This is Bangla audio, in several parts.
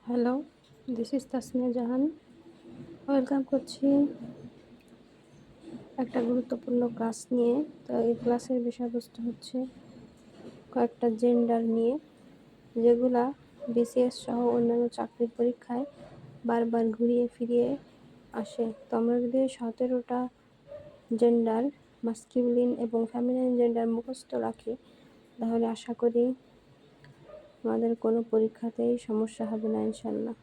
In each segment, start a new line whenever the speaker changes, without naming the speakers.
Hello, this is Tasmia Jahan. Welcome করছি একটা গুরুত্বপূর্ণ ক্লাস নিয়ে। তো এই ক্লাসের বিষয়বস্তু হচ্ছে কয়েকটা জেন্ডার নিয়ে, যেগুলা বিসিএস সহ অন্যান্য চাকরির পরীক্ষায় বারবার ঘুরিয়ে ফিরিয়ে আসে। তো আমরা যদি 17টা জেন্ডার, মাস্কিউলিন এবং ফেমিনাইন জেন্ডার মুখস্থ রাখি, তাহলে আশা করি আমাদের কোনো পরীক্ষাতেই সমস্যা হবে না ইনশাল্লাহ।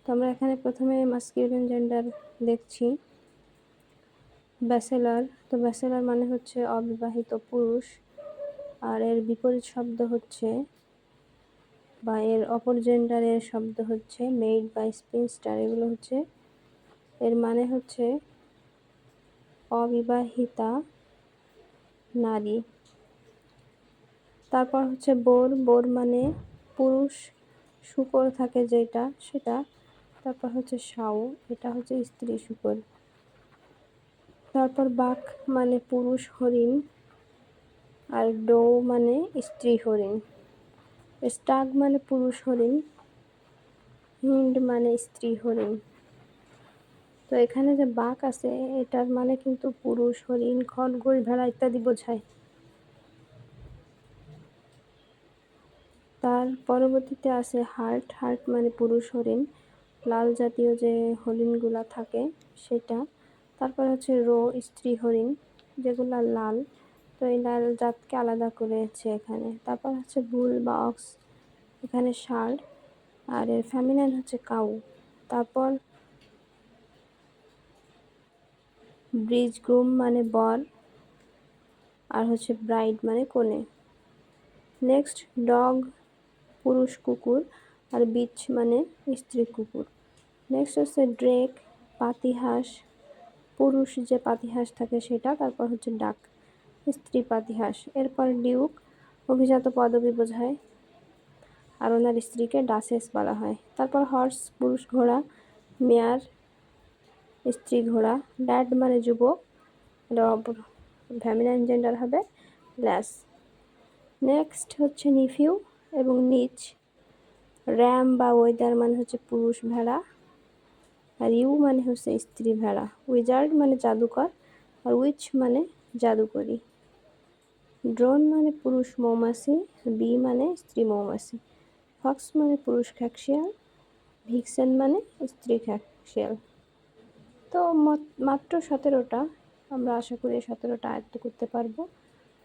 তো আমরা এখানে প্রথমে মাস্কিউলিন জেন্ডার দেখছি, ব্যাচেলর। তো ব্যাচেলর মানে হচ্ছে অবিবাহিত পুরুষ, আর এর বিপরীত শব্দ হচ্ছে বা এর অপর জেন্ডারের শব্দ হচ্ছে মেইড বা স্পিনস্টার। এগুলো হচ্ছে এর মানে হচ্ছে অবিবাহিতা নারী। তারপর হচ্ছে বোর। বোর মানে পুরুষ শূকর থাকে যেটা, সেটা। তারপর হচ্ছে সাউ, এটা হচ্ছে স্ত্রী শূকর। তারপর বাক মানে পুরুষ হরিণ, আর ডৌ মানে স্ত্রী হরিণ। স্টাগ মানে পুরুষ হরিণ, হিন্ড মানে স্ত্রী হরিণ। তো এখানে যে বাক আছে, এটার মানে কিন্তু পুরুষ হরিণ, খরগোশ, ভেড়া ইত্যাদি বোঝায়। তার পরবর্তীতে আছে হার্ট। হার্ট মানে পুরুষ হরিণ, লাল জাতীয় যে হরিণগুলা থাকে সেটা। তারপর হচ্ছে রো, স্ত্রী হরিণ যেগুলা লাল। তো এই লাল জাতকে আলাদা করেছে এখানে। তারপর হচ্ছে বুল বা অক্স, এখানে ষাঁড়, আর এর ফেমিনাইন হচ্ছে কাউ। তারপর ব্রিজ গ্রুম মানে বর, আর হচ্ছে ব্রাইড মানে কনে। নেক্সট ডগ, পুরুষ কুকুর, আর বিচ মানে স্ত্রী কুকুর। নেক্সট হচ্ছে ড্রেক, পাতিহাঁস, পুরুষ যে পাতিহাঁস থাকে সেটা। তারপর হচ্ছে ডাক, স্ত্রী পাতিহাঁস। এরপর ডিউক, অভিজাত পদবী বোঝায়, আর ওনার স্ত্রীকে ডাচেস বলা হয়। তারপর হর্স, পুরুষ ঘোড়া, মেয়ার, স্ত্রী ঘোড়া। ড্যাড মানে যুবক, ফেমিনাইন জেন্ডার হবে ল্যাস। নেক্সট হচ্ছে নিফিউ এবং নিচ। র্যাম বা ওয়েদার মানে হচ্ছে পুরুষ ভেড়া, আর ইউ মানে হচ্ছে স্ত্রী ভেড়া। উইজার্ড মানে জাদুকর, আর উইচ মানে জাদুকরী। ড্রোন মানে পুরুষ মৌমাছি, বি মানে স্ত্রী মৌমাছি। ফক্স মানে পুরুষ খ্যাকশিয়াল, ভিক্সেন মানে স্ত্রী খ্যাকশিয়াল। তো মাত্র 17টা। আমরা আশা করি 17টা আয়ত্ত করতে পারবো,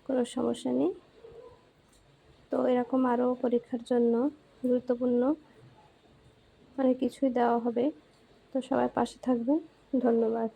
কোনো সমস্যা নেই। তো এরকম আরও পরীক্ষার জন্য গুরুত্বপূর্ণ অনেক কিছুই দেওয়া হবে। তো সবাই পাশে থাকবেন। ধন্যবাদ।